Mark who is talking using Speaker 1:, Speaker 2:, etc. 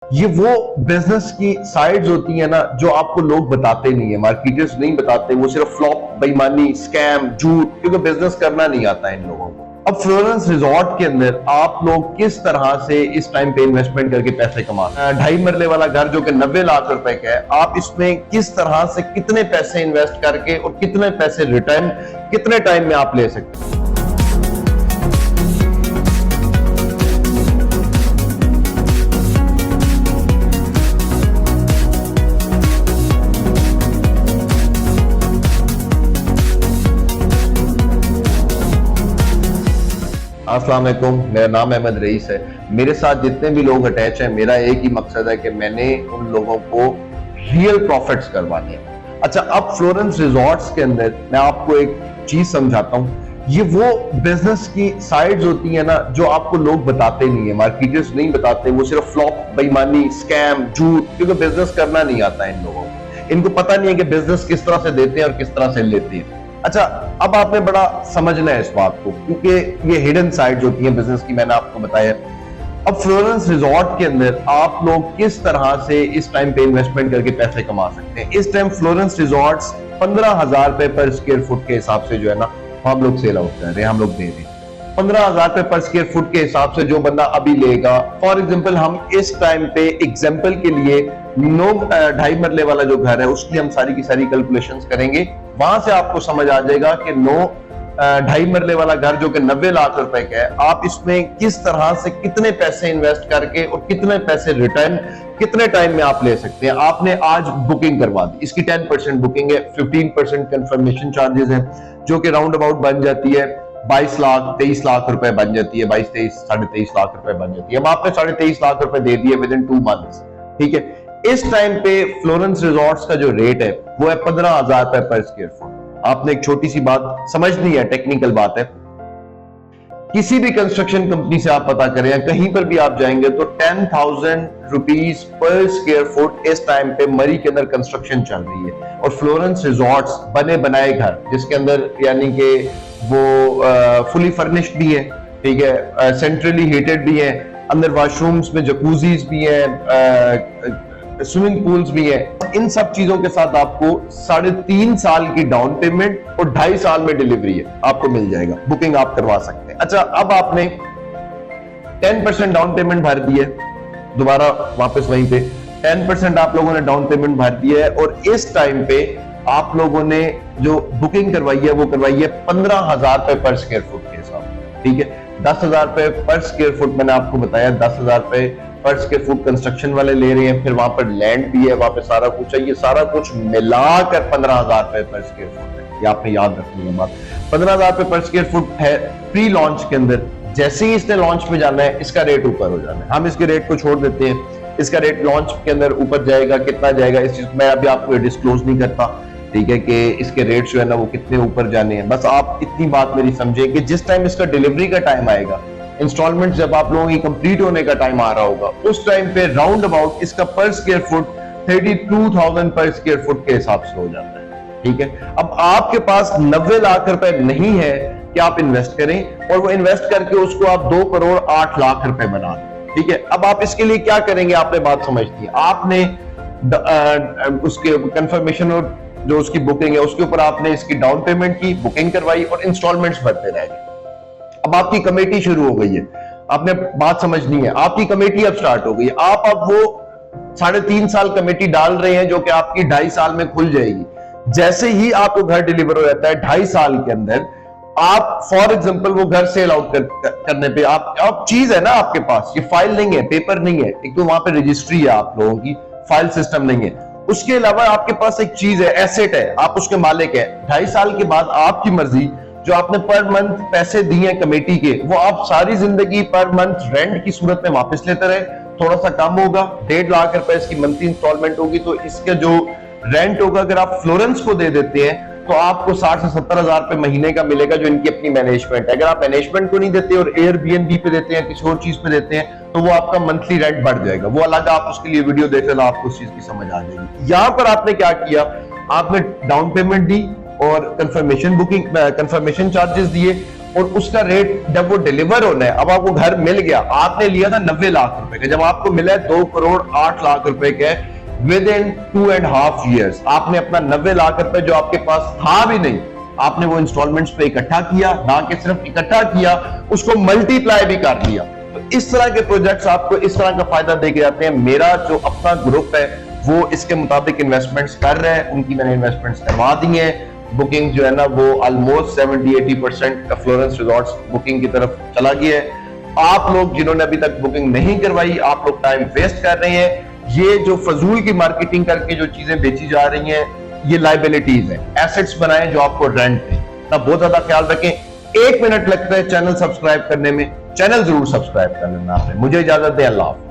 Speaker 1: ये वो बिजनेस की साइड्स होती है ना जो आपको लोग बताते नहीं है, मार्केटर्स नहीं बताते, वो सिर्फ फ्लॉप, बेईमानी, स्कैम, झूठ, क्योंकि बिजनेस करना नहीं आता इन लोगों को। अब फ्लोरेंस रिजॉर्ट के अंदर आप लोग किस तरह से इस टाइम पे इन्वेस्टमेंट करके पैसे कमा सकते हैं। 2.5 मरले वाला घर जो कि 90 लाख रुपए का है, आप इसमें किस तरह से कितने पैसे इन्वेस्ट करके और कितने पैसे रिटर्न कितने टाइम में आप ले सकते हैं। अस्सलाम वालेकुम, मेरा नाम अहमद रईस है। मेरे साथ जितने भी लोग अटैच हैं, मेरा एक ही मकसद है कि मैंने उन लोगों को रियल प्रॉफिट्स करवाने हैं। अच्छा, अब फ्लोरेंस रिजॉर्ट्स के अंदर मैं आपको एक चीज समझाता हूँ। ये वो बिजनेस की साइड्स होती है ना जो आपको लोग बताते नहीं है, मार्केटर्स नहीं बताते, वो सिर्फ फ्लॉप, बेईमानी, स्कैम, झूठ, क्योंकि बिजनेस करना नहीं आता इन लोगों को। इनको पता नहीं है कि बिजनेस किस तरह से देते हैं और किस तरह से लेते हैं। अच्छा, अब आपने बड़ा समझना है इस बात को, क्योंकि ये हिडन साइड्स होती हैं बिजनेस की, मैंने आपको बताया। अब फ्लोरेंस रिजॉर्ट के अंदर आप लोग किस तरह से इस टाइम पे इन्वेस्टमेंट करके पैसे कमा सकते हैं। इस टाइम फ्लोरेंस रिजॉर्ट्स 15,000 रुपए पर स्क्वायर फुट के हिसाब से जो है ना हम लोग सेल आउट कर रहे हैं, हम लोग दे रहे हैं 15,000 रुपए पर स्क्वायर फुट के हिसाब से। जो बंदा अभी लेगा, फॉर एग्जाम्पल हम इस टाइम पे एग्जाम्पल के लिए 2.5 मरले वाला जो घर है उसकी हम सारी की सारी कैलकुलेशंस करेंगे। वहां से आपको समझ आ जाएगा कि 2.5 मरले वाला घर जो कि 90 लाख रुपए का है, आप इसमें किस तरह से कितने पैसे इन्वेस्ट करके और कितने पैसे रिटर्न कितने टाइम में आप ले सकते हैं। आपने आज बुकिंग करवा दी, इसकी 10% बुकिंग है, 15% कंफर्मेशन चार्जेस है, जो कि राउंड अबाउट बन जाती है 22 लाख 23 लाख रुपए बन जाती है, 22 साढ़े 23 लाख रुपए बन जाती है। अब आपने 23.5 लाख रुपए दे दिए विद इन 2 मंथ्स, ठीक है। इस टाइम पे फ्लोरेंस रिजॉर्ट्स का जो रेट है वो है 15,000 रुपए पर स्क्वायर फुट। आपने एक छोटी सी बात समझनी है, टेक्निकल बात है। किसी भी कंस्ट्रक्शन कंपनी से आप पता करें या कहीं पर भी आप जाएंगे तो 10,000 रुपीज पर स्क्वायर फुट इस टाइम पे मरी के अंदर कंस्ट्रक्शन चल रही है। और फ्लोरेंस रिजॉर्ट्स बने बनाए घर जिसके अंदर यानी कि वो फुली फर्निश्ड भी है, ठीक है, सेंट्रली हीटेड भी है, अंदर वॉशरूम्स में जकूजीज भी है, स्विमिंग पूल्स भी है। इन सब चीजों के साथ आपको 3.5 साल की डाउन पेमेंट और 2.5 साल में डिलीवरी है आपको मिल जाएगा, बुकिंग आप करवा सकते हैं। अच्छा, अब आपने 10% डाउन पेमेंट भर दी है, दोबारा वापस वहीं पे 10% आप लोगों ने डाउन पेमेंट भर दिया है, और इस टाइम पे आप लोगों ने जो बुकिंग करवाई है वो करवाई है 15,000 रुपए पर स्क्वायर फुट के हिसाब, ठीक है। 10,000 रुपए पर स्क्वायर फुट मैंने आपको बताया, 10,000 रुपए पर स्क्वायर फुट कंस्ट्रक्शन वाले ले रहे हैं, फिर वहां पर लैंड भी है, वहां पे सारा कुछ है, ये सारा कुछ मिलाकर 15,000 रुपए पर स्क्वायर फुट है। ये आपने याद रखनी है बात, 15,000 रुपए पर स्क्वायर फुट है। प्री लॉन्च के अंदर जैसे ही इसने लॉन्च में जाना है इसका रेट ऊपर हो जाना है, हम इसके रेट को छोड़ देते हैं, इसका रेट लॉन्च के अंदर ऊपर जाएगा, कितना जाएगा इस चीज मैं अभी आपको डिस्क्लोज नहीं करता, ठीक है, कि इसके रेट जो है ना वो कितने ऊपर जाने हैं। बस आप इतनी बात मेरी समझें कि जिस टाइम इसका डिलीवरी का टाइम आएगा, इंस्टॉलमेंट जब आप लोगों की कंप्लीट होने का टाइम आ रहा होगा, उस टाइम पे राउंड अबाउट इसका पर स्क्वायर फुट 32,000 पर स्क्वायर फुट के हिसाब से हो जाता है, ठीक है। अब आपके पास 90 लाख रुपए नहीं है कि आप इन्वेस्ट करें, और वो इन्वेस्ट करके उसको आप 2 करोड़ 8 लाख रुपए बना दें, ठीक है। अब आप इसके लिए क्या करेंगे, आपने बात समझती है, आपने उसके कंफर्मेशन और जो उसकी बुकिंग है उसके ऊपर आपने इसकी डाउन पेमेंट की, बुकिंग करवाई और इंस्टॉलमेंट्स भरते रह गए। अब आपकी कमेटी शुरू हो गई है, आपने बात समझनी है, आपकी कमेटी अब स्टार्ट हो गई है। आप अब वो 3.5 साल कमेटी डाल रहे हैं जो कि आपकी 2.5 साल में खुल जाएगी। जैसे ही आपको घर डिलीवर हो जाता है 2.5 साल के अंदर, आप फॉर एग्जांपल वो घर सेल आउट करने पे आप चीज है ना आपके पास, ये फाइल नहीं है, पेपर नहीं है, एक तो वहां पे रजिस्ट्री है, आप लोगों की फाइल सिस्टम नहीं है, उसके अलावा आपके पास एक चीज है, एसेट है, आप उसके मालिक है। 2.5 साल के बाद आपकी मर्जी, जो आपने पर मंथ पैसे दिए कमेटी के, वो आप सारी जिंदगी पर मंथ रेंट की सूरत में वापस लेते रहे। थोड़ा सा कम होगा, 1.5 लाख रुपए इसकी मंथली इंस्टॉलमेंट होगी, तो इसका जो रेंट होगा अगर आप फ्लोरेंस को दे देते हैं तो आपको 60 से 70,000 रुपए महीने का मिलेगा, जो इनकी अपनी मैनेजमेंट है। अगर आप मैनेजमेंट को नहीं देते और एयरबीएनबी पे देते हैं, किसी और चीज पे देते हैं, तो वो आपका मंथली रेंट बढ़ जाएगा। वो अलग, आप उसके लिए वीडियो देख लेना, आपको उस चीज की समझ आ जाएगी। यहां पर आपने क्या किया, आपने डाउन पेमेंट दी और कंफर्मेशन चार्जेस दिए, और उसका रेट जब वो डिलीवर होना है, अब आपको घर मिल गया, आपने लिया था 90 लाख रुपए का, जब आपको मिला है 2 करोड़ 8 लाख रुपए के विद इन 2.5 years, आपने अपना 90 लाख रुपए जो आपके पास था भी नहीं, आपने वो इंस्टॉलमेंट्स पे इकट्ठा किया, ना कि सिर्फ इकट्ठा किया, उसको मल्टीप्लाई भी कर लिया। तो इस तरह के प्रोजेक्ट्स आपको इस तरह का फायदा दे के जाते हैं। मेरा जो अपना ग्रुप है वो इसके मुताबिक इन्वेस्टमेंट्स कर रहे हैं, उनकी मैंने इन्वेस्टमेंट्स करवा दी है। बुकिंग जो है ना वो ऑलमोस्ट 70-80% फ्लोरेंस रिजॉर्ट्स बुकिंग की तरफ चला गया है। आप लोग जिन्होंने अभी तक बुकिंग नहीं करवाई, आप लोग टाइम वेस्ट कर रहे हैं। ये जो फजूल की मार्केटिंग करके जो चीजें बेची जा रही हैं, ये लाइबिलिटीज हैं। एसेट्स बनाएं जो आपको रेंट दें। तब बहुत ज्यादा ख्याल रखें। 1 मिनट लगता है चैनल सब्सक्राइब करने में, चैनल जरूर सब्सक्राइब कर लेना। मुझे इजाजत दें। अल्लाह हाफ़िज़।